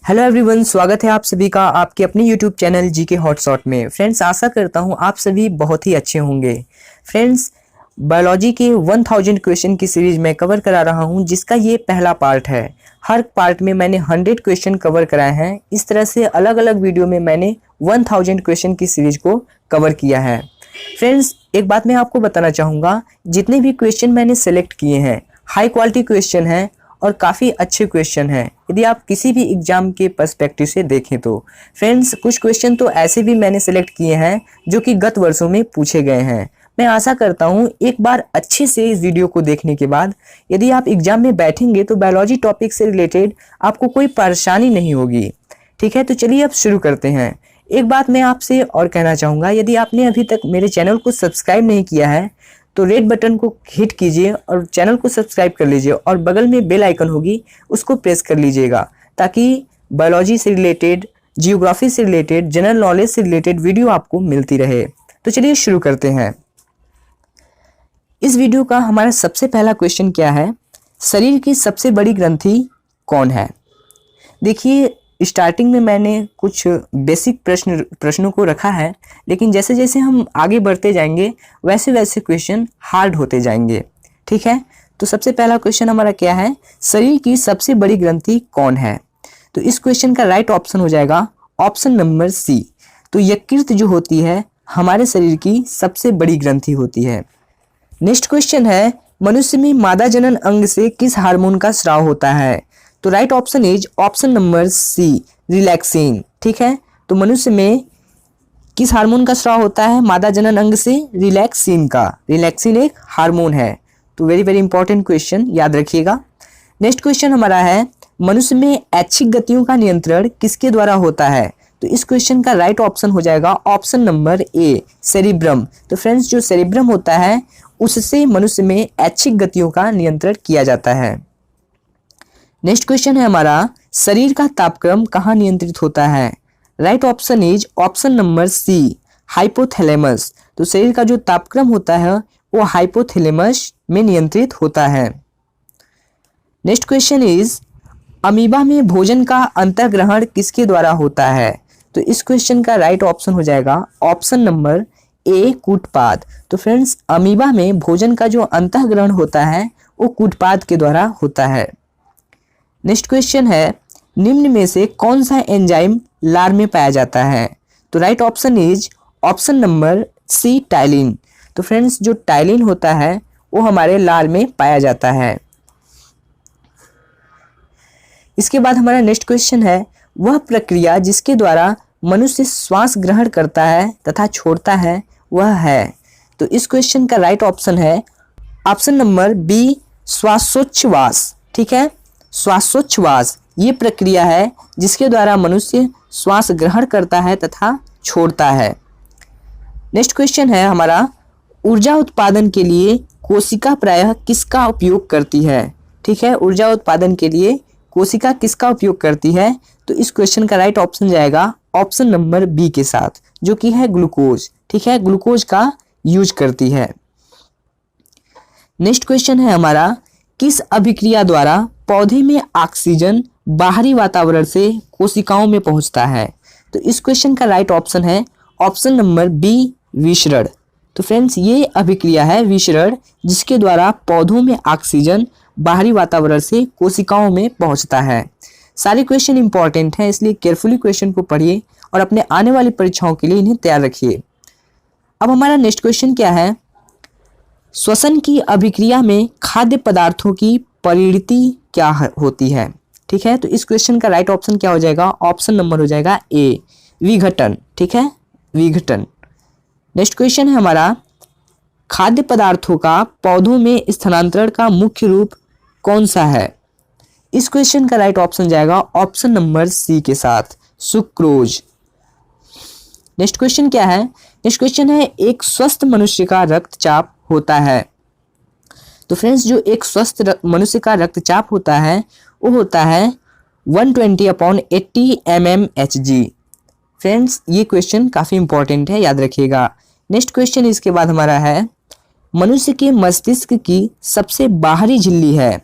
Hello everyone, स्वागत है आप सभी का आपके अपने यूट्यूब चैनल जीके हॉटशॉट में। फ्रेंड्स, आशा करता हूँ आप सभी बहुत ही अच्छे होंगे। फ्रेंड्स, बायोलॉजी के 1000 क्वेश्चन की सीरीज में कवर करा रहा हूँ, जिसका ये पहला पार्ट है। हर पार्ट में मैंने 100 क्वेश्चन कवर कराए हैं। इस तरह से अलग अलग वीडियो में मैंने 1000 क्वेश्चन की सीरीज को कवर किया है। फ्रेंड्स, एक बात मैं आपको बताना चाहूँगा, जितने भी क्वेश्चन मैंने सेलेक्ट किए हैं हाई क्वालिटी क्वेश्चन हैं और काफ़ी अच्छे क्वेश्चन हैं। यदि आप किसी भी एग्जाम के पर्सपेक्टिव से देखें तो फ्रेंड्स, कुछ क्वेश्चन तो ऐसे भी मैंने सेलेक्ट किए हैं जो कि गत वर्षों में पूछे गए हैं। मैं आशा करता हूं एक बार अच्छे से इस वीडियो को देखने के बाद यदि आप एग्जाम में बैठेंगे तो बायोलॉजी टॉपिक से रिलेटेड आपको कोई परेशानी नहीं होगी। ठीक है, तो चलिए अब शुरू करते हैं। एक बात मैं आपसे और कहना चाहूँगा, यदि आपने अभी तक मेरे चैनल को सब्सक्राइब नहीं किया है तो रेड बटन को हिट कीजिए और चैनल को सब्सक्राइब कर लीजिए और बगल में बेल आइकन होगी, उसको प्रेस कर लीजिएगा, ताकि बायोलॉजी से रिलेटेड, जियोग्राफी से रिलेटेड, जनरल नॉलेज से रिलेटेड वीडियो आपको मिलती रहे। तो चलिए शुरू करते हैं। इस वीडियो का हमारा सबसे पहला क्वेश्चन क्या है? शरीर की सबसे बड़ी ग्रंथि कौन है? देखिए, स्टार्टिंग में मैंने कुछ बेसिक प्रश्नों को रखा है, लेकिन जैसे जैसे हम आगे बढ़ते जाएंगे वैसे वैसे क्वेश्चन हार्ड होते जाएंगे। ठीक है, तो सबसे पहला क्वेश्चन हमारा क्या है? शरीर की सबसे बड़ी ग्रंथि कौन है? तो इस क्वेश्चन का राइट ऑप्शन हो जाएगा ऑप्शन नंबर सी। तो यकृत जो होती है हमारे शरीर की सबसे बड़ी ग्रंथि होती है। नेक्स्ट क्वेश्चन है, मनुष्य में मादा जनन अंग से किस हार्मोन का स्राव होता है? तो right option is option number C, relaxin. ठीक है, तो मनुष्य में किस हार्मोन का स्राव होता है मादा जनन अंग से? रिलैक्सिन का। रिलैक्सिन एक हार्मोन है। तो वेरी वेरी इंपॉर्टेंट क्वेश्चन, याद रखिएगा। नेक्स्ट क्वेश्चन हमारा है, मनुष्य में ऐच्छिक गतियों का नियंत्रण किसके द्वारा होता है? तो इस क्वेश्चन का राइट ऑप्शन हो जाएगा ऑप्शन नंबर ए, सेरिब्रम। तो फ्रेंड्स, जो सेरिब्रम होता है उससे मनुष्य में ऐच्छिक गतियों का नियंत्रण किया जाता है। नेक्स्ट क्वेश्चन है हमारा, शरीर का तापक्रम कहाँ नियंत्रित होता है? Right option is option number C, hypothalamus. तो शरीर का जो तापक्रम होता है वो हाइपोथैलेमस में नियंत्रित होता है। नेक्स्ट क्वेश्चन इज, अमीबा में भोजन का अंतःग्रहण किसके द्वारा होता है? तो इस क्वेश्चन का राइट ऑप्शन हो जाएगा ऑप्शन नंबर ए, कूटपाद। तो फ्रेंड्स, अमीबा में भोजन का जो अंतःग्रहण होता है वो कूटपाद के द्वारा होता है। नेक्स्ट क्वेश्चन है, निम्न में से कौन सा एंजाइम लार में पाया जाता है? तो right option is option number C, ptyalin. तो फ्रेंड्स, जो टाइलिन होता है वो हमारे लार में पाया जाता है। इसके बाद हमारा नेक्स्ट क्वेश्चन है, वह प्रक्रिया जिसके द्वारा मनुष्य श्वास ग्रहण करता है तथा छोड़ता है वह है? तो इस क्वेश्चन का राइट ऑप्शन है ऑप्शन नंबर बी, श्वासोच्छ्वास। ठीक है, श्वासोच्छ्वास ये प्रक्रिया है जिसके द्वारा मनुष्य श्वास ग्रहण करता है तथा छोड़ता है। नेक्स्ट क्वेश्चन है हमारा, ऊर्जा उत्पादन के लिए कोशिका प्रायः किसका उपयोग करती है? ठीक है, ऊर्जा उत्पादन के लिए कोशिका किसका उपयोग करती है? तो इस क्वेश्चन का राइट ऑप्शन जाएगा ऑप्शन नंबर बी के साथ, जो कि है ग्लूकोज। ठीक है, ग्लूकोज का यूज करती है। नेक्स्ट क्वेश्चन है हमारा, किस अभिक्रिया द्वारा पौधे में ऑक्सीजन बाहरी वातावरण से कोशिकाओं में पहुंचता है? तो इस क्वेश्चन का राइट ऑप्शन है ऑप्शन नंबर बी, विसरण। तो फ्रेंड्स, ये अभिक्रिया है विसरण, जिसके द्वारा पौधों में ऑक्सीजन बाहरी वातावरण से कोशिकाओं में पहुंचता है। सारे क्वेश्चन इंपॉर्टेंट हैं, इसलिए केयरफुली क्वेश्चन को पढ़िए और अपने आने वाली परीक्षाओं के लिए इन्हें तैयार रखिए। अब हमारा नेक्स्ट क्वेश्चन क्या है, श्वसन की अभिक्रिया में खाद्य पदार्थों की परिणति क्या होती है? ठीक है, तो इस क्वेश्चन का राइट ऑप्शन क्या हो जाएगा? ऑप्शन नंबर हो जाएगा ए, विघटन। ठीक है, विघटन। नेक्स्ट क्वेश्चन है हमारा, खाद्य पदार्थों का पौधों में स्थानांतरण का मुख्य रूप कौन सा है? इस क्वेश्चन का राइट ऑप्शन जाएगा ऑप्शन नंबर सी के साथ, सुक्रोज। नेक्स्ट क्वेश्चन क्या है? नेक्स्ट क्वेश्चन है, एक स्वस्थ मनुष्य का रक्तचाप होता है? तो फ्रेंड्स, जो एक स्वस्थ मनुष्य का रक्तचाप होता है वो होता है 120/80 mmHg। फ्रेंड्स, ये क्वेश्चन काफ़ी इंपॉर्टेंट है, याद रखिएगा। नेक्स्ट क्वेश्चन इसके बाद हमारा है, मनुष्य के मस्तिष्क की सबसे बाहरी झिल्ली है?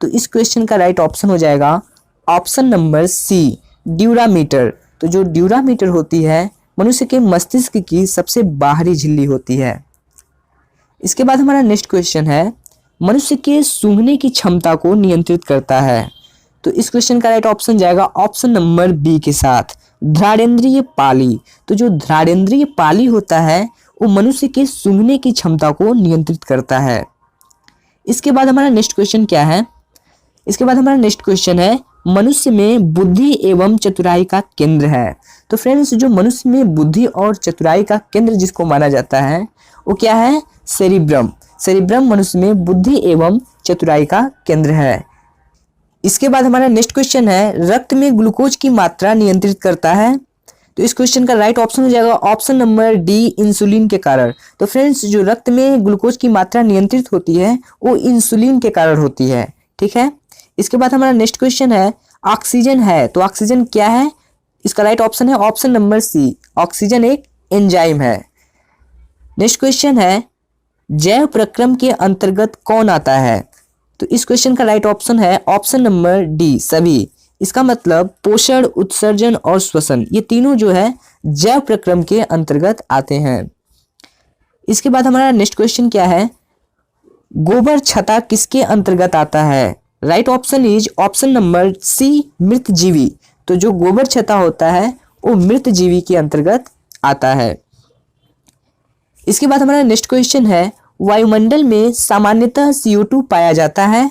तो इस क्वेश्चन का राइट ऑप्शन हो जाएगा ऑप्शन नंबर सी, ड्यूरामीटर। तो जो ड्यूरामीटर होती है मनुष्य के मस्तिष्क की सबसे बाहरी झिल्ली होती है। इसके बाद हमारा नेक्स्ट क्वेश्चन है, मनुष्य के सूंघने की क्षमता को नियंत्रित करता है। तो इस क्वेश्चन का राइट ऑप्शन जाएगा ऑप्शन नंबर बी के साथ, घ्राणेंद्रिय पाली। तो जो घ्राणेंद्रिय पाली होता है वो मनुष्य के सूंघने की क्षमता को नियंत्रित करता है। इसके बाद हमारा नेक्स्ट क्वेश्चन क्या है, इसके बाद हमारा नेक्स्ट क्वेश्चन है, मनुष्य में बुद्धि एवं चतुराई का केंद्र है। तो फ्रेंड्स, जो मनुष्य में बुद्धि और चतुराई का केंद्र जिसको माना जाता है वो क्या है, सेरिब्रम। सेरिब्रम मनुष्य में बुद्धि एवं चतुराई का केंद्र है। इसके बाद हमारा नेक्स्ट क्वेश्चन है, रक्त में ग्लूकोज की मात्रा नियंत्रित करता है। तो इस क्वेश्चन का राइट ऑप्शन हो जाएगा ऑप्शन नंबर डी, इंसुलिन के कारण। तो फ्रेंड्स, जो रक्त में ग्लूकोज की मात्रा नियंत्रित होती है वो इंसुलिन के कारण होती है। ठीक है। इसके बाद हमारा नेक्स्ट क्वेश्चन है, ऑक्सीजन है। तो ऑक्सीजन क्या है, इसका राइट ऑप्शन है ऑप्शन नंबर सी, ऑक्सीजन एक एंजाइम है। नेक्स्ट क्वेश्चन है, जैव प्रक्रम के अंतर्गत कौन आता है। तो इस क्वेश्चन का राइट ऑप्शन है ऑप्शन नंबर डी, सभी। इसका मतलब पोषण, उत्सर्जन और श्वसन, ये तीनों जो है जैव प्रक्रम के अंतर्गत आते हैं। इसके बाद हमारा नेक्स्ट क्वेश्चन क्या है, गोबर छत्ता किसके अंतर्गत आता है। Right option is option number C, मृत जीवी। तो जो गोबर छत्ता होता है वो मृत जीवी के अंतर्गत आता है। इसके बाद हमारा नेक्स्ट क्वेश्चन है, वायुमंडल में सामान्यतः CO2 पाया जाता है।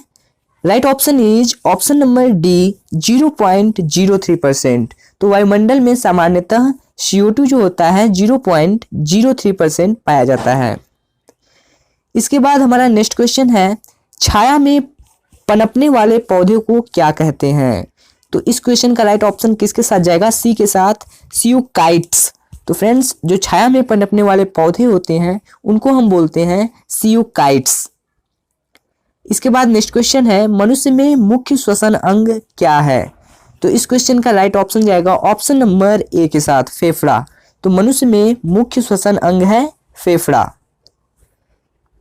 Right option is option number D, 0.03%। तो वायुमंडल में सामान्यतः CO2 जो होता है 0.03% पाया जाता है। इसके बाद हमारा नेक्स्ट क्वेश्चन है, छाया में पनपने वाले पौधे को क्या कहते हैं। तो इस क्वेश्चन का राइट ऑप्शन किसके साथ जाएगा, सी के साथ, सियूकाइट्स। तो फ्रेंड्स, जो छाया में पनपने वाले पौधे होते हैं उनको हम बोलते हैं सियूकाइट्स। इसके बाद नेक्स्ट क्वेश्चन है, मनुष्य में मुख्य श्वसन अंग क्या है। तो इस क्वेश्चन का राइट ऑप्शन जाएगा ऑप्शन नंबर ए के साथ, फेफड़ा। तो मनुष्य में मुख्य श्वसन अंग है फेफड़ा।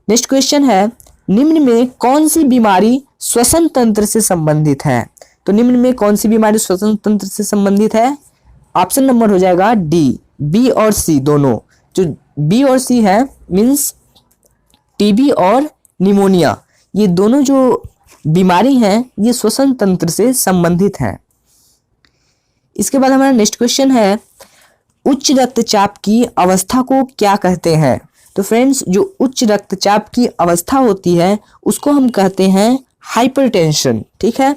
नेक्स्ट क्वेश्चन है, निम्न में कौन सी बीमारी श्वसन तंत्र से संबंधित है। तो निम्न में कौन सी बीमारी श्वसन तंत्र से संबंधित है, ऑप्शन नंबर हो जाएगा डी, बी और सी दोनों। जो बी और सी है मीन्स टीबी और निमोनिया, ये दोनों जो बीमारी हैं ये श्वसन तंत्र से संबंधित हैं। इसके बाद हमारा नेक्स्ट क्वेश्चन है, उच्च रक्तचाप की अवस्था को क्या कहते हैं। तो फ्रेंड्स, जो उच्च रक्तचाप की अवस्था होती है उसको हम कहते हैं हाइपरटेंशन। ठीक है।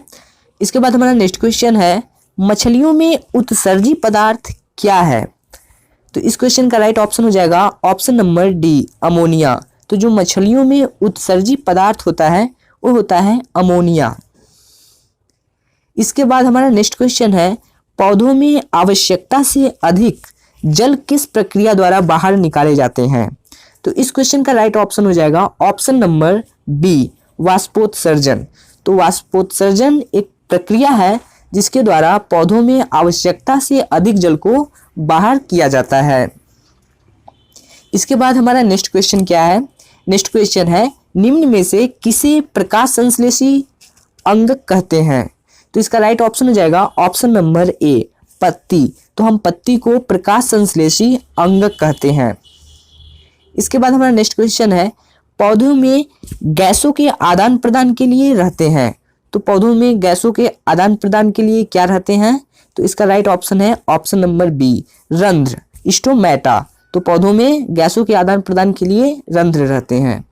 इसके बाद हमारा नेक्स्ट क्वेश्चन है, मछलियों में उत्सर्जी पदार्थ क्या है। तो इस क्वेश्चन का राइट ऑप्शन हो जाएगा ऑप्शन नंबर डी, अमोनिया। तो जो मछलियों में उत्सर्जी पदार्थ होता है वो होता है अमोनिया। इसके बाद हमारा नेक्स्ट क्वेश्चन है, पौधों में आवश्यकता से अधिक जल किस प्रक्रिया द्वारा बाहर निकाले जाते हैं। तो इस क्वेश्चन का राइट ऑप्शन हो जाएगा ऑप्शन नंबर बी, वाष्पोत्सर्जन। तो वाष्पोत्सर्जन एक प्रक्रिया है जिसके द्वारा पौधों में आवश्यकता से अधिक जल को बाहर किया जाता है। इसके बाद हमारा नेक्स्ट क्वेश्चन क्या है, नेक्स्ट क्वेश्चन है, निम्न में से किसे प्रकाश संश्लेषी अंग कहते हैं। तो इसका राइट ऑप्शन हो जाएगा ऑप्शन नंबर ए, पत्ती। तो हम पत्ती को प्रकाश संश्लेषी अंग कहते हैं। इसके बाद हमारा नेक्स्ट क्वेश्चन है, पौधों में गैसों के आदान प्रदान के लिए रहते हैं। तो पौधों में गैसों के आदान प्रदान के लिए क्या रहते हैं। तो इसका राइट ऑप्शन है ऑप्शन नंबर बी, रंध्र, स्टोमेटा। तो पौधों में गैसों के आदान प्रदान के लिए रंध्र रहते हैं।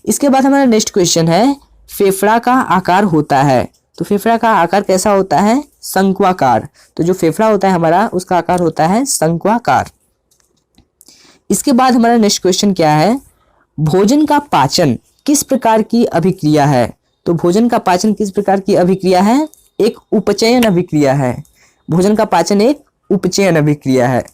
इसके बाद हमारा नेक्स्ट क्वेश्चन है, फेफड़ा का आकार होता है। तो फेफड़ा का आकार कैसा होता है, शंक्वाकार। तो जो फेफड़ा होता है हमारा उसका आकार होता है शंक्वाकार। इसके बाद हमारा नेक्स्ट क्वेश्चन क्या है, भोजन का पाचन किस प्रकार की अभिक्रिया है। तो भोजन का पाचन किस प्रकार की अभिक्रिया है, एक उपचयन अभिक्रिया है। भोजन का पाचन एक उपचयन अभिक्रिया है।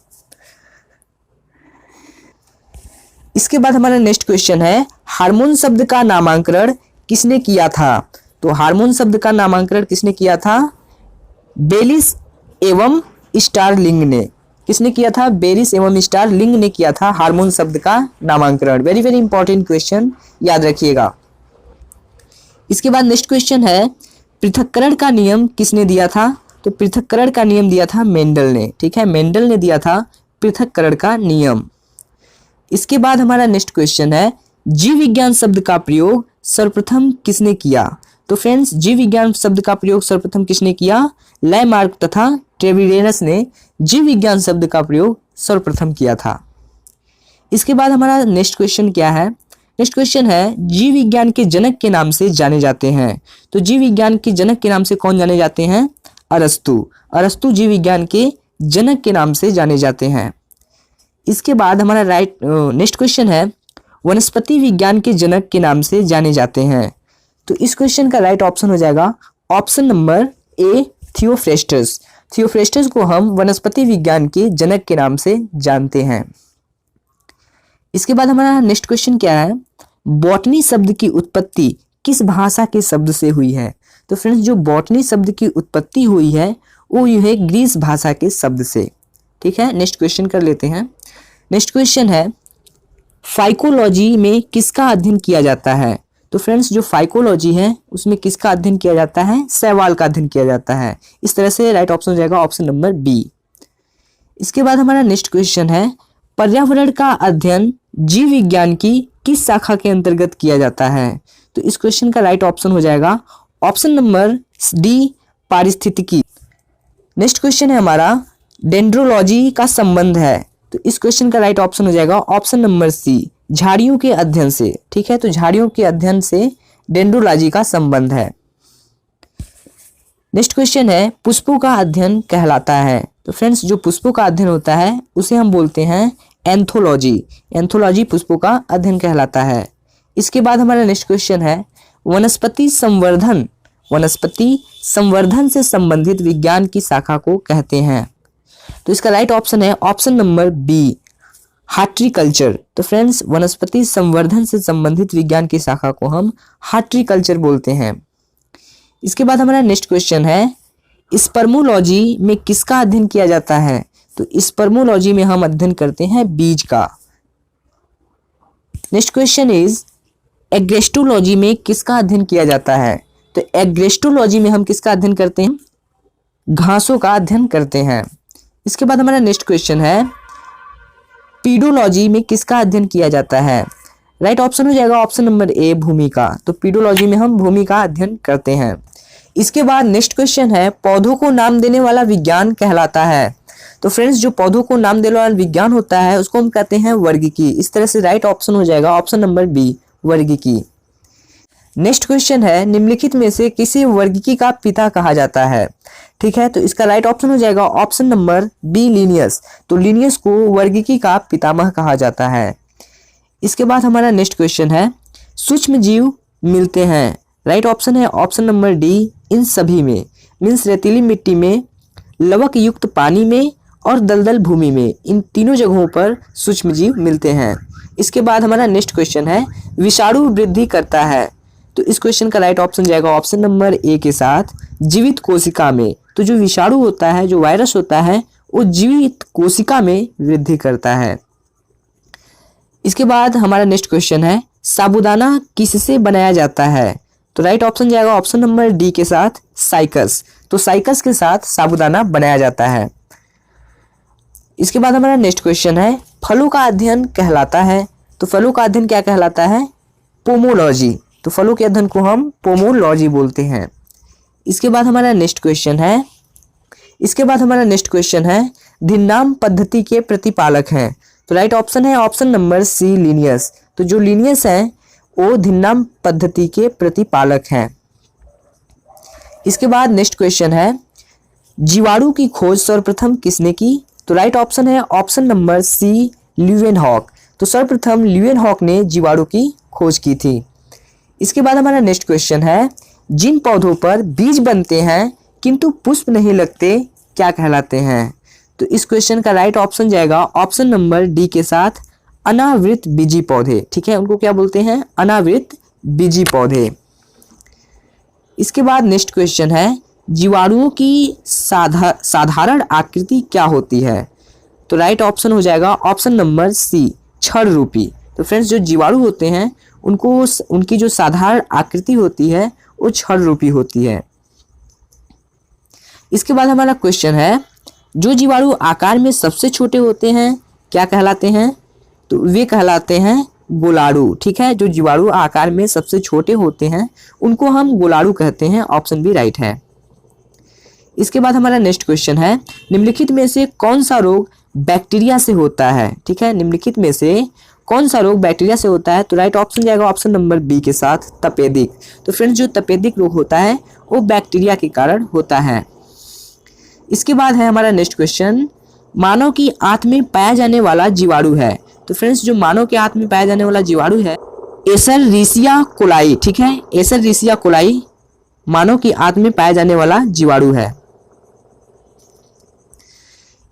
इसके बाद हमारा नेक्स्ट क्वेश्चन है, हार्मोन शब्द का नामकरण किसने किया था। तो हार्मोन शब्द का नामकरण किसने किया था, बेलिस एवं स्टारलिंग ने। किसने किया था, बेलिस एवं स्टारलिंग ने किया था हार्मोन शब्द का नामकरण। वेरी वेरी इंपॉर्टेंट क्वेश्चन, याद रखिएगा। इसके बाद नेक्स्ट क्वेश्चन है, पृथक्करण का नियम किसने दिया था। तो पृथक्करण का नियम दिया था मेंडल ने, ठीक है, मेंडल ने दिया था पृथक्करण का नियम। इसके बाद हमारा नेक्स्ट क्वेश्चन है जीव विज्ञान शब्द का प्रयोग सर्वप्रथम किसने किया? तो फ्रेंड्स, जीव विज्ञान शब्द का प्रयोग सर्वप्रथम किसने किया? लैमार्क तथा ट्रेविरेनस ने जीव विज्ञान शब्द का प्रयोग सर्वप्रथम किया था। इसके बाद हमारा नेक्स्ट क्वेश्चन क्या है? नेक्स्ट क्वेश्चन है जीव विज्ञान के जनक के नाम से जाने जाते हैं। तो जीव विज्ञान के जनक के नाम से कौन जाने जाते हैं? अरस्तु। अरस्तु जीव विज्ञान के जनक के नाम से जाने जाते हैं। इसके बाद हमारा नेक्स्ट क्वेश्चन है वनस्पति विज्ञान के जनक के नाम से जाने जाते हैं। तो इस क्वेश्चन का राइट ऑप्शन हो जाएगा ऑप्शन नंबर ए, थियोफ्रेस्टस। थियोफ्रेस्टस को हम वनस्पति विज्ञान के जनक के नाम से जानते हैं। इसके बाद हमारा नेक्स्ट क्वेश्चन क्या है? बॉटनी शब्द की उत्पत्ति किस भाषा के शब्द से हुई है? तो फ्रेंड्स, जो बॉटनी शब्द की उत्पत्ति हुई है वो हुई है ग्रीस भाषा के शब्द से, ठीक है। नेक्स्ट क्वेश्चन कर लेते हैं। नेक्स्ट क्वेश्चन है फाइकोलॉजी में किसका अध्ययन किया जाता है? तो फ्रेंड्स, जो फाइकोलॉजी है उसमें किसका अध्ययन किया जाता है? शैवाल का अध्ययन किया जाता है। इस तरह से राइट ऑप्शन हो जाएगा ऑप्शन नंबर बी। इसके बाद हमारा नेक्स्ट क्वेश्चन है पर्यावरण का अध्ययन जीव विज्ञान की किस शाखा के अंतर्गत किया जाता है? तो इस क्वेश्चन का राइट ऑप्शन हो जाएगा ऑप्शन नंबर डी, पारिस्थितिकी। नेक्स्ट क्वेश्चन है हमारा डेंड्रोलॉजी का संबंध है। तो इस क्वेश्चन का राइट ऑप्शन हो जाएगा ऑप्शन नंबर सी, झाड़ियों के अध्ययन से, ठीक है। तो झाड़ियों के अध्ययन से डेंड्रोलॉजी का संबंध है। नेक्स्ट क्वेश्चन है पुष्पों का अध्ययन कहलाता है। तो फ्रेंड्स, जो पुष्पों का अध्ययन होता है उसे हम बोलते हैं एंथोलॉजी। एंथोलॉजी पुष्पों का अध्ययन कहलाता है। इसके बाद हमारा नेक्स्ट क्वेश्चन है वनस्पति संवर्धन। वनस्पति संवर्धन से संबंधित विज्ञान की शाखा को कहते हैं। तो इसका राइट ऑप्शन है ऑप्शन नंबर बी, हार्टिकल्चर। तो फ्रेंड्स, वनस्पति संवर्धन से संबंधित विज्ञान की शाखा को हम हार्टिकल्चर बोलते हैं। इसके बाद हमारा नेक्स्ट क्वेश्चन है स्पर्मोलॉजी में किसका अध्ययन किया जाता है? तो स्पर्मोलॉजी में हम अध्ययन करते हैं बीज का। नेक्स्ट क्वेश्चन इज एग्रेस्टोलॉजी में किसका अध्ययन किया जाता है? तो एग्रेस्टोलॉजी में हम किसका अध्ययन करते हैं? घासों का अध्ययन करते हैं। इसके बाद हमारा नेक्स्ट क्वेश्चन है पीडोलॉजी में किसका अध्ययन किया जाता है? राइट ऑप्शन हो जाएगा ऑप्शन नंबर ए, भूमि का। तो पीडोलॉजी में हम भूमि का अध्ययन करते हैं। इसके बाद नेक्स्ट क्वेश्चन है पौधों को नाम देने वाला विज्ञान कहलाता है। तो फ्रेंड्स, जो पौधों को नाम देने वाला विज्ञान होता है उसको हम कहते हैं वर्गिकी। इस तरह से राइट ऑप्शन हो जाएगा ऑप्शन नंबर बी, वर्गिकी। नेक्स्ट क्वेश्चन है निम्नलिखित में से किसी वर्गिकी का पिता कहा जाता है? ठीक है, तो इसका राइट ऑप्शन हो जाएगा ऑप्शन नंबर बी, लिनियस। तो लिनियस को वर्गिकी का पितामह कहा जाता है। इसके बाद हमारा नेक्स्ट क्वेश्चन है सूक्ष्म जीव मिलते हैं। राइट ऑप्शन है ऑप्शन नंबर डी, इन सभी में। मीन्स रेतीली मिट्टी में, लवक युक्त पानी में और दलदल भूमि में, इन तीनों जगहों पर सूक्ष्म जीव मिलते हैं। इसके बाद हमारा नेक्स्ट क्वेश्चन है विषाणु वृद्धि करता है। तो इस क्वेश्चन का राइट ऑप्शन जाएगा ऑप्शन नंबर ए के साथ, जीवित कोशिका में। तो जो विषाणु होता है, जो वायरस होता है, वो जीवित कोशिका में वृद्धि करता है। इसके बाद हमारा नेक्स्ट क्वेश्चन है साबूदाना किससे बनाया जाता है? तो राइट ऑप्शन जाएगा ऑप्शन नंबर डी के साथ, साइकस। तो साइकस के साथ साबूदाना बनाया जाता है। इसके बाद हमारा नेक्स्ट क्वेश्चन है फलों का अध्ययन कहलाता है। तो फलों का अध्ययन क्या कहलाता है? पोमोलॉजी। तो फलों के अध्ययन को हम पोमोलॉजी बोलते हैं। इसके बाद हमारा नेक्स्ट क्वेश्चन है भिन्नाम पद्धति के प्रतिपालक हैं। तो राइट ऑप्शन है ऑप्शन नंबर सी, लिनियस। तो जो लिनियस हैं वो भिन्नाम पद्धति के प्रतिपालक हैं। इसके बाद नेक्स्ट क्वेश्चन है जीवाणु की खोज सर्वप्रथम किसने की? तो राइट ऑप्शन है ऑप्शन नंबर सी, ल्यूवेनहॉक। तो सर्वप्रथम ल्यूवेनहॉक ने जीवाणु की खोज की थी। इसके बाद हमारा नेक्स्ट क्वेश्चन है जिन पौधों पर बीज बनते हैं किंतु पुष्प नहीं लगते क्या कहलाते हैं? तो इस क्वेश्चन का राइट ऑप्शन जाएगा ऑप्शन नंबर डी के साथ, अनावृत बीजी पौधे। ठीक है, उनको क्या बोलते हैं? अनावृत बीजी पौधे। इसके बाद नेक्स्ट क्वेश्चन है जीवाणुओं की साधारण आकृति क्या होती है? तो राइट ऑप्शन हो जाएगा ऑप्शन नंबर सी, छड़ रूपी। तो फ्रेंड्स, जो जीवाणु होते हैं उनकी जो साधारण आकृति होती है वो छड़ रूपी होती है। इसके बाद हमारा क्वेश्चन है, जो जीवाणु आकार में सबसे छोटे होते हैं क्या कहलाते हैं? तो वे कहलाते हैं गोलाणु। ठीक है, जो जीवाणु आकार में सबसे छोटे होते हैं उनको हम गोलाणु कहते हैं। ऑप्शन बी राइट है। इसके बाद हमारा नेक्स्ट क्वेश्चन है, निम्नलिखित में से कौन सा रोग बैक्टीरिया से होता है? ठीक है, निम्नलिखित में से कौन सा रोग बैक्टीरिया से होता है? तो राइट ऑप्शन जाएगा ऑप्शन नंबर बी के साथ, तपेदिक। तो फ्रेंड्स, जो तपेदिक रोग होता है वो बैक्टीरिया के कारण होता है। इसके बाद है हमारा नेक्स्ट क्वेश्चन, मानव की आंत में पाया जाने वाला जीवाणु है। तो फ्रेंड्स, जो मानव के आंत में पाया जाने वाला जीवाणु है एशेरिचिया कोलाई। ठीक है, एशेरिचिया कोलाई मानव की आंत में पाया जाने वाला जीवाणु है।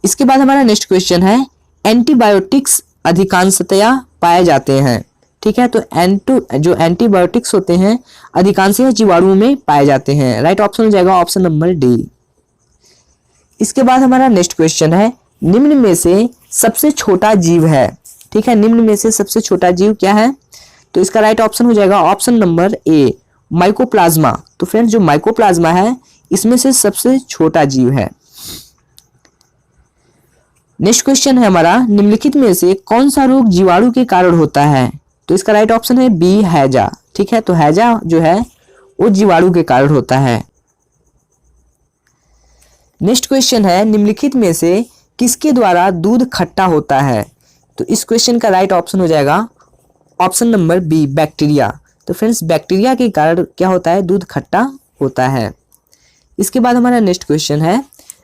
इसके बाद हमारा नेक्स्ट क्वेश्चन है, एंटीबायोटिक्स अधिकांशतया पाए जाते हैं। ठीक है, तो जो एंटीबायोटिक्स होते हैं अधिकांशतः जीवाणुओं में पाए जाते हैं। राइट ऑप्शन हो जाएगा ऑप्शन नंबर डी। इसके बाद हमारा नेक्स्ट क्वेश्चन है, निम्न में से सबसे छोटा जीव है। ठीक है, निम्न में से सबसे छोटा जीव क्या है? तो इसका राइट ऑप्शन हो जाएगा ऑप्शन नंबर ए, माइकोप्लाज्मा। तो फ्रेंड्स, जो माइकोप्लाज्मा है इसमें से सबसे छोटा जीव है। नेक्स्ट क्वेश्चन है हमारा, निम्नलिखित में से कौन सा रोग जीवाणु के कारण होता है? तो इसका राइट ऑप्शन है बी, हैजा। ठीक है, तो हैजा जो है वो जीवाणु के कारण होता है। नेक्स्ट क्वेश्चन है, निम्नलिखित में से किसके द्वारा दूध खट्टा होता है? तो इस क्वेश्चन का राइट ऑप्शन हो जाएगा ऑप्शन नंबर बी, बैक्टीरिया। तो फ्रेंड्स, बैक्टीरिया के कारण क्या होता है? दूध खट्टा होता है। इसके बाद हमारा नेक्स्ट क्वेश्चन है,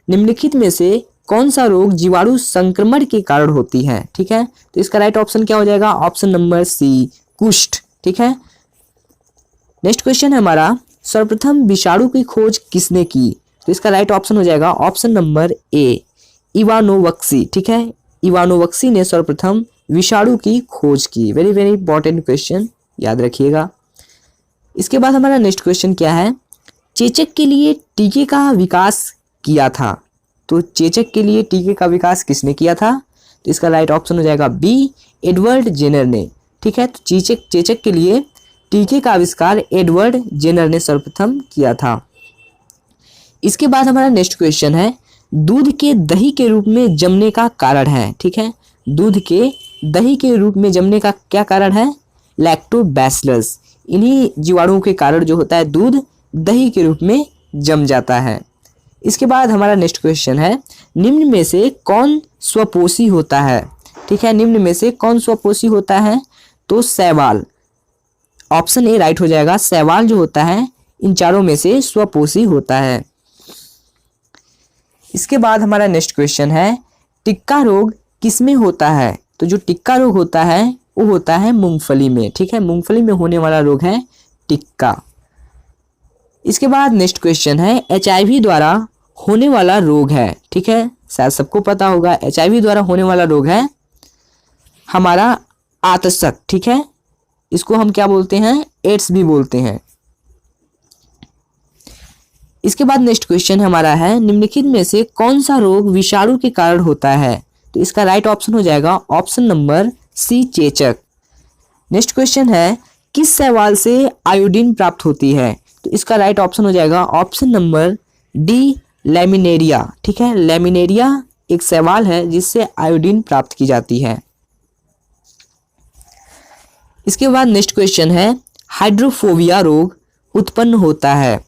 निम्नलिखित में से कौन सा रोग जीवाणु संक्रमण के कारण होती है? ठीक है, तो इसका राइट ऑप्शन क्या हो जाएगा? ऑप्शन नंबर सी, कुष्ठ। ठीक है, नेक्स्ट क्वेश्चन है हमारा, सर्वप्रथम विषाणु की खोज किसने की? तो इसका राइट ऑप्शन हो जाएगा ऑप्शन नंबर ए, इवानोवस्की। ठीक है, इवानोवस्की ने सर्वप्रथम विषाणु की खोज की। वेरी वेरी इंपॉर्टेंट क्वेश्चन, याद रखिएगा। इसके बाद हमारा नेक्स्ट क्वेश्चन क्या है, चेचक के लिए टीके का विकास किया था। तो चेचक के लिए टीके का विकास किसने किया था? तो इसका राइट ऑप्शन हो जाएगा बी, एडवर्ड जेनर ने। ठीक है, तो चेचक के लिए टीके का आविष्कार एडवर्ड जेनर ने सर्वप्रथम किया था। इसके बाद हमारा नेक्स्ट क्वेश्चन है, दूध के दही के रूप में जमने का कारण है। ठीक है, दूध के दही के रूप में जमने का क्या कारण है? लैक्टोबैसिलस। इन्हीं जीवाणुओं के कारण जो होता है दूध दही के रूप में जम जाता है। इसके बाद हमारा नेक्स्ट क्वेश्चन है, निम्न में से कौन स्वपोषी होता है? ठीक है, निम्न में से कौन स्वपोषी होता है? तो शैवाल। ऑप्शन ए राइट हो जाएगा, शैवाल जो होता है इन चारों में से स्वपोषी होता है। इसके बाद हमारा नेक्स्ट क्वेश्चन है, टिक्का रोग किसमें होता है? तो जो टिक्का रोग होता है वो होता है मूंगफली में। ठीक है, मूंगफली में होने वाला रोग है टिक्का। इसके बाद नेक्स्ट क्वेश्चन है, HIV द्वारा होने वाला रोग है। ठीक है, शायद सबको पता होगा HIV द्वारा होने वाला रोग है हमारा आतशक। ठीक है, इसको हम क्या बोलते हैं? एड्स भी बोलते हैं। इसके बाद नेक्स्ट क्वेश्चन हमारा है, निम्नलिखित में से कौन सा रोग विषाणु के कारण होता है? तो इसका राइट ऑप्शन हो जाएगा ऑप्शन नंबर सी, चेचक। नेक्स्ट क्वेश्चन है, किस शैवाल से आयोडीन प्राप्त होती है? तो इसका राइट ऑप्शन हो जाएगा ऑप्शन नंबर डी, लैमिनेरिया। ठीक है, लैमिनेरिया एक शैवाल है जिससे आयोडीन प्राप्त की जाती है। इसके बाद नेक्स्ट क्वेश्चन है, हाइड्रोफोबिया रोग उत्पन्न होता है।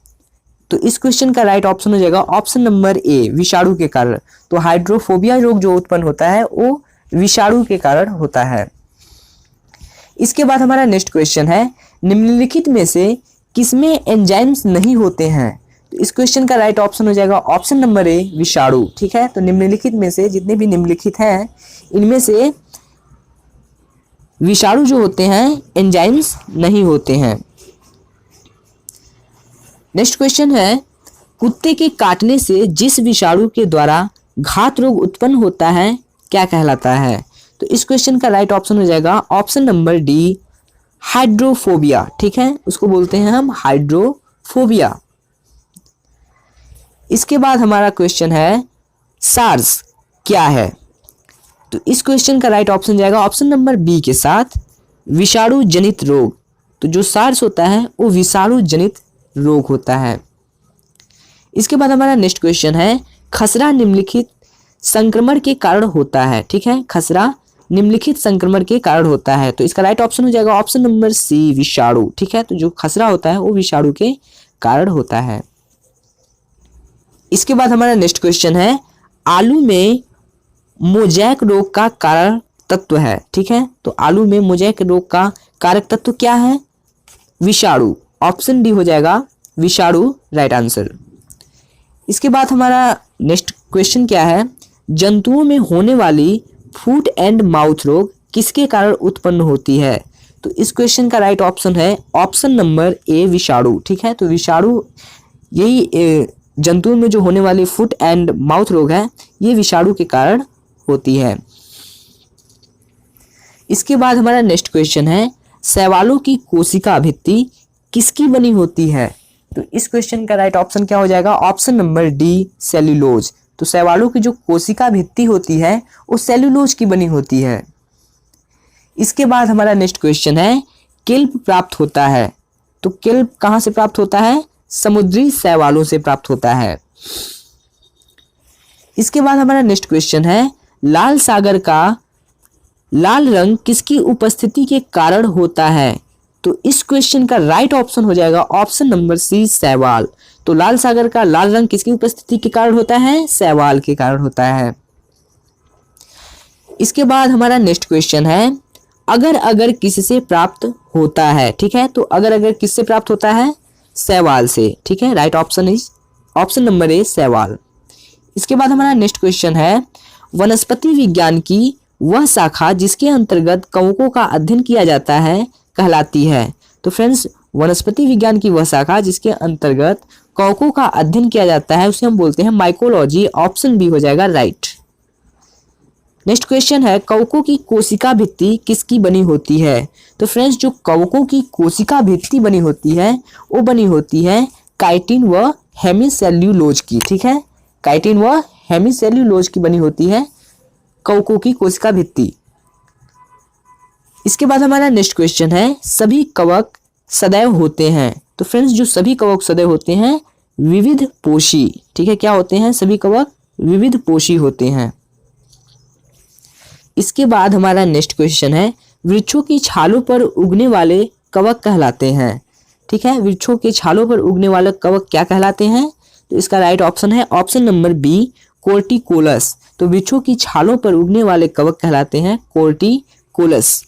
तो इस क्वेश्चन का राइट ऑप्शन हो जाएगा ऑप्शन नंबर ए, विषाणु के कारण। तो हाइड्रोफोबिया रोग जो उत्पन्न होता है वो विषाणु के कारण होता है। इसके बाद हमारा नेक्स्ट क्वेश्चन है, निम्नलिखित में से किसमें एंजाइम्स नहीं होते हैं? तो इस क्वेश्चन का राइट ऑप्शन हो जाएगा ऑप्शन नंबर ए, विषाणु। ठीक है, तो निम्नलिखित में से जितने भी निम्नलिखित हैं इनमें से विषाणु जो होते हैं एंजाइम्स नहीं होते हैं। नेक्स्ट क्वेश्चन है, कुत्ते के काटने से जिस विषाणु के द्वारा घात रोग उत्पन्न होता है क्या कहलाता है? तो इस क्वेश्चन का राइट ऑप्शन हो जाएगा ऑप्शन नंबर डी, हाइड्रोफोबिया। ठीक है, उसको बोलते हैं हम हाइड्रोफोबिया। इसके बाद हमारा क्वेश्चन है, सार्स क्या है? तो इस क्वेश्चन का राइट ऑप्शन जाएगा ऑप्शन नंबर बी के साथ, विषाणु जनित रोग। तो जो सार्स होता है वो विषाणु जनित रोग होता है। इसके बाद हमारा नेक्स्ट क्वेश्चन है, खसरा निम्नलिखित संक्रमण के कारण होता है। ठीक है, खसरा निम्नलिखित संक्रमण के कारण होता है। तो इसका राइट ऑप्शन हो जाएगा ऑप्शन नंबर सी, विषाणु। ठीक है, तो जो खसरा होता है वो विषाणु के कारण होता है। इसके बाद हमारा नेक्स्ट क्वेश्चन है, आलू में मोजैक रोग का कारक तत्व है। ठीक है, तो आलू में मोजैक रोग का कारक तत्व क्या है? विषाणु। ऑप्शन डी हो जाएगा विषाणु, राइट आंसर। इसके बाद हमारा नेक्स्ट क्वेश्चन क्या है, जंतुओं में होने वाली फूट एंड माउथ रोग किसके कारण उत्पन्न होती है? तो इस क्वेश्चन का राइट ऑप्शन है ऑप्शन नंबर ए, विषाणु। ठीक है, तो विषाणु, यही जंतुओं में जो होने वाली फुट एंड माउथ रोग है ये विषाणु के कारण होती है। इसके बाद हमारा नेक्स्ट क्वेश्चन है, शैवालों की कोशिका भित्ति किसकी बनी होती है? तो इस क्वेश्चन का राइट ऑप्शन क्या हो जाएगा? Option number D, cellulose. तो शैवालों की जो कोशिका भित्ति होती है वो सेल्यूलोज की बनी होती है। इसके बाद हमारा नेक्स्ट क्वेश्चन है, केल्प प्राप्त होता है। तो केल्प कहाँ से प्राप्त होता है? समुद्री शैवालों से प्राप्त होता है। इसके बाद हमारा नेक्स्ट क्वेश्चन है, लाल सागर का लाल रंग किसकी उपस्थिति के कारण होता है? तो इस क्वेश्चन का राइट ऑप्शन हो जाएगा ऑप्शन नंबर सी, शैवाल। तो लाल सागर का लाल रंग किसकी उपस्थिति के कारण होता है? शैवाल के कारण होता है। इसके बाद हमारा नेक्स्ट क्वेश्चन है, अगर अगर किससे प्राप्त होता है? ठीक है, तो अगर अगर किससे प्राप्त होता है? शैवाल से। ठीक है, right option is option number ए, शैवाल। इसके बाद हमारा नेक्स्ट क्वेश्चन है, वनस्पति विज्ञान की वह शाखा जिसके अंतर्गत कवकों का अध्ययन किया जाता है कहलाती है। तो फ्रेंड्स, वनस्पति विज्ञान की वह शाखा जिसके अंतर्गत कवकों का अध्ययन किया जाता है उसे हम बोलते हैं माइकोलॉजी। ऑप्शन बी हो जाएगा राइट। नेक्स्ट क्वेश्चन है, कवकों की कोशिका भित्ति किसकी बनी होती है? तो फ्रेंड्स, जो कवकों की कोशिका भित्ति बनी होती है वो बनी होती है काइटिन व हेमीसेल्यूलोज की। ठीक है, काइटिन व हेमीसेल्यूलोज की बनी होती है कवकों की कोशिका भित्ति। इसके बाद हमारा नेक्स्ट क्वेश्चन है, सभी कवक सदैव होते हैं। तो फ्रेंड्स, जो सभी कवक सदैव होते हैं विविध पोषी। ठीक है, क्या होते हैं? सभी कवक विविध पोषी होते हैं। इसके बाद हमारा नेक्स्ट क्वेश्चन है, वृक्षों की छालों पर उगने वाले कवक कहलाते हैं। ठीक है, वृक्षों के छालों पर उगने वाले कवक क्या कहलाते हैं? तो इसका राइट ऑप्शन है ऑप्शन नंबर बी, कोर्टिकोलस। तो वृक्षों की छालों पर उगने वाले कवक कहलाते हैं कोर्टिकोलस।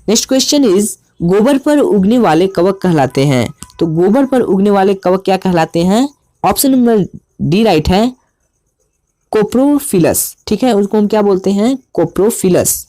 नेक्स्ट क्वेश्चन इज, गोबर पर उगने वाले कवक कहलाते हैं। तो गोबर पर उगने वाले कवक क्या कहलाते हैं? ऑप्शन नंबर डी राइट है, कोप्रोफिलस। ठीक है, उसको हम क्या बोलते हैं? कोप्रोफिलस।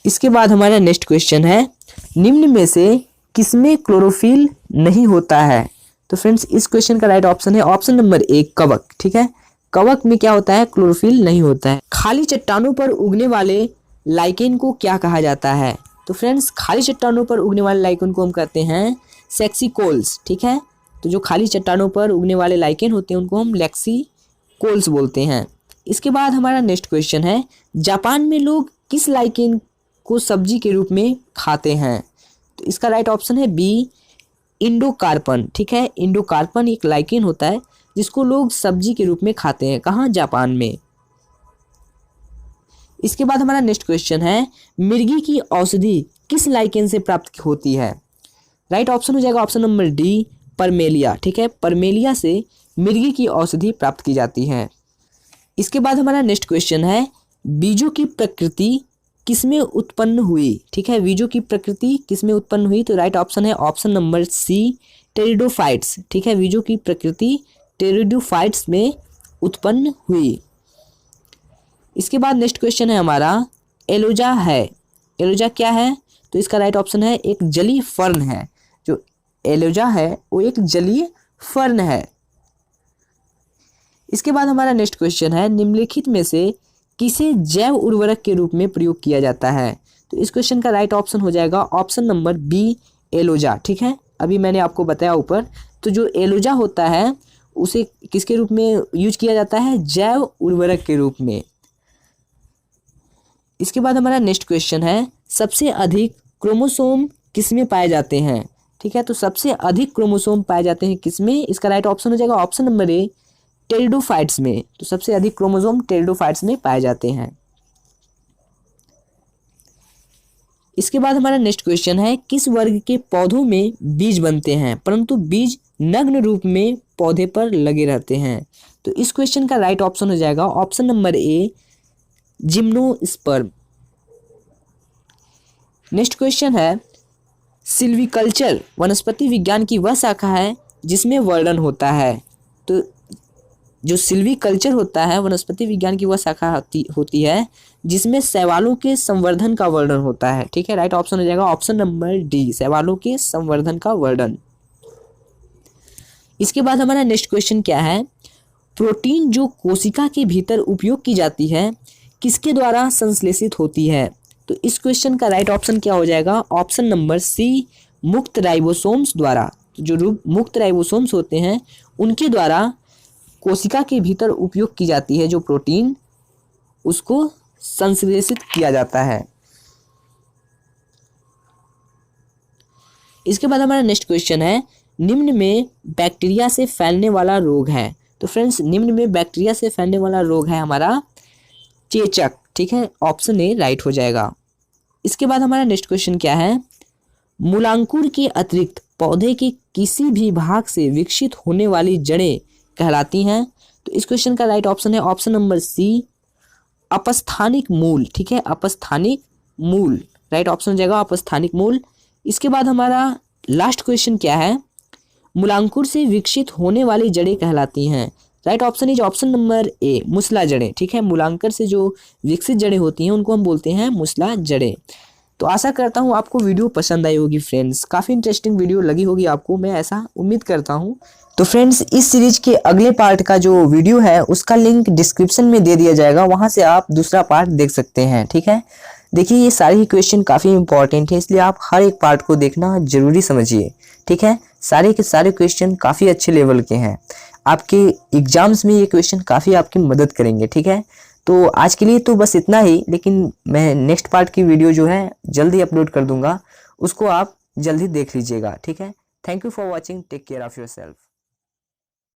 इसके बाद हमारा नेक्स्ट क्वेश्चन है, निम्न में से किसमें क्लोरोफिल नहीं होता है? तो फ्रेंड्स, इस क्वेश्चन का राइट ऑप्शन है ऑप्शन नंबर ए, कवक। ठीक है, कवक में क्या होता है? क्लोरोफिल नहीं होता है। खाली चट्टानों पर उगने वाले लाइकेन को क्या कहा जाता है? तो फ्रेंड्स, खाली चट्टानों पर उगने वाले लाइकेन को हम कहते हैं सेक्सिकोल्स। ठीक है, तो जो खाली चट्टानों पर उगने वाले लाइकेन होते हैं उनको हम लेक्सिकोल्स बोलते हैं। इसके बाद हमारा नेक्स्ट क्वेश्चन है, जापान में लोग किस लाइकेन को सब्जी के रूप में खाते हैं? तो इसका राइट ऑप्शन है बी, इंडोकार्पन। ठीक है, इंडोकार्पन एक लाइकेन होता है जिसको लोग सब्जी के रूप में खाते हैं। कहाँ? जापान में। इसके बाद हमारा नेक्स्ट क्वेश्चन है, मिर्गी की औषधि किस लाइकेन से प्राप्त होती है? राइट ऑप्शन हो जाएगा ऑप्शन नंबर डी, परमेलिया। ठीक है, परमेलिया से मिर्गी की औषधि प्राप्त की जाती है। इसके बाद हमारा नेक्स्ट क्वेश्चन है, बीजों की प्रकृति किसमें उत्पन्न हुई? ठीक है, बीजों की प्रकृति किसमें उत्पन्न हुई? तो राइट ऑप्शन है ऑप्शन नंबर सी, टेरिडोफाइट्स। ठीक है, बीजों की प्रकृति टेरिडोफाइट्स में उत्पन्न हुई। इसके बाद नेक्स्ट क्वेश्चन है हमारा, एलोजा है। एलोजा क्या है? तो इसका राइट ऑप्शन है एक जलीय फर्न है। जो एलोजा है वो एक जलीय फर्न है। इसके बाद हमारा नेक्स्ट क्वेश्चन है, निम्नलिखित में से किसे जैव उर्वरक के रूप में प्रयोग किया जाता है? तो इस क्वेश्चन का राइट ऑप्शन हो जाएगा ऑप्शन नंबर बी, एलोजा। ठीक है, अभी मैंने आपको बताया ऊपर। तो जो एलोजा होता है उसे किसके रूप में यूज किया जाता है? जैव उर्वरक के रूप में। इसके बाद हमारा नेक्स्ट क्वेश्चन है, सबसे अधिक क्रोमोसोम किसमें पाए जाते हैं? ठीक है। तो सबसे अधिक क्रोमोसोम पाए जाते हैं किसमें? इसका राइट ऑप्शन हो जाएगा ऑप्शन नंबर ए, टेरिडोफाइट्स में। तो सबसे अधिक क्रोमोसोम टेरिडोफाइट्स में पाए जाते हैं। इसके बाद हमारा नेक्स्ट क्वेश्चन है, किस वर्ग के पौधों में बीज बनते हैं परंतु बीज नग्न रूप में पौधे पर लगे रहते हैं? तो इस क्वेश्चन का राइट ऑप्शन हो जाएगा ऑप्शन नंबर ए, जिम्नोस्पर्म। नेक्स्ट क्वेश्चन है, सिल्वीकल्चर वनस्पति विज्ञान की वह शाखा है जिसमें वर्णन होता है। तो जो सिल्वीकल्चर होता है वनस्पति विज्ञान की वह शाखा होती है जिसमें शैवालों के संवर्धन का वर्णन होता है। ठीक है, राइट ऑप्शन हो जाएगा ऑप्शन नंबर डी, शैवालों के संवर्धन का वर्णन। इसके बाद हमारा नेक्स्ट क्वेश्चन क्या है, प्रोटीन जो कोशिका के भीतर उपयोग की जाती है किसके द्वारा संश्लेषित होती है? तो इस क्वेश्चन का राइट ऑप्शन क्या हो जाएगा ऑप्शन नंबर सी, मुक्त राइबोसोम्स द्वारा। जो मुक्त राइबोसोम्स होते हैं उनके द्वारा कोशिका के भीतर उपयोग की जाती है जो प्रोटीन, उसको संश्लेषित किया जाता है। इसके बाद हमारा नेक्स्ट क्वेश्चन है, निम्न में बैक्टीरिया से फैलने वाला रोग है। तो फ्रेंड्स, निम्न में बैक्टीरिया से फैलने वाला रोग है हमारा चेचक। ठीक है, ऑप्शन ए राइट हो जाएगा। इसके बाद हमारा नेक्स्ट क्वेश्चन क्या है, मूलांकुर के अतिरिक्त पौधे के किसी भी भाग से विकसित होने वाली जड़ें कहलाती हैं? तो इस क्वेश्चन का राइट ऑप्शन है ऑप्शन नंबर सी, अपस्थानिक मूल। ठीक है, अपस्थानिक मूल, राइट ऑप्शन हो जाएगा अपस्थानिक मूल। इसके बाद हमारा लास्ट क्वेश्चन क्या है, मूलांकुर से विकसित होने वाली जड़ें कहलाती हैं? Right option is option number A, मुसला जड़ें। ठीक है, मूलांकर से जो विकसित जड़ें होती हैं उनको हम बोलते हैं मुसला जड़ें। तो आशा करता हूँ आपको वीडियो पसंद आई होगी फ्रेंड्स, काफ़ी इंटरेस्टिंग वीडियो लगी होगी आपको, मैं ऐसा उम्मीद करता हूँ। तो फ्रेंड्स, इस सीरीज के अगले पार्ट का जो वीडियो है उसका लिंक डिस्क्रिप्शन में दे दिया जाएगा, वहाँ से आप दूसरा पार्ट देख सकते हैं। ठीक है, देखिए ये सारे ही क्वेश्चन काफ़ी इंपॉर्टेंट है, इसलिए आप हर एक पार्ट को देखना जरूरी समझिए। ठीक है, सारे के सारे क्वेश्चन काफ़ी अच्छे लेवल के हैं, आपके एग्जाम्स में ये क्वेश्चन काफ़ी आपकी मदद करेंगे। ठीक है, तो आज के लिए तो बस इतना ही, लेकिन मैं नेक्स्ट पार्ट की वीडियो जो है जल्दी अपलोड कर दूंगा, उसको आप जल्दी देख लीजिएगा। ठीक है, thank you for watching, take care of yourself.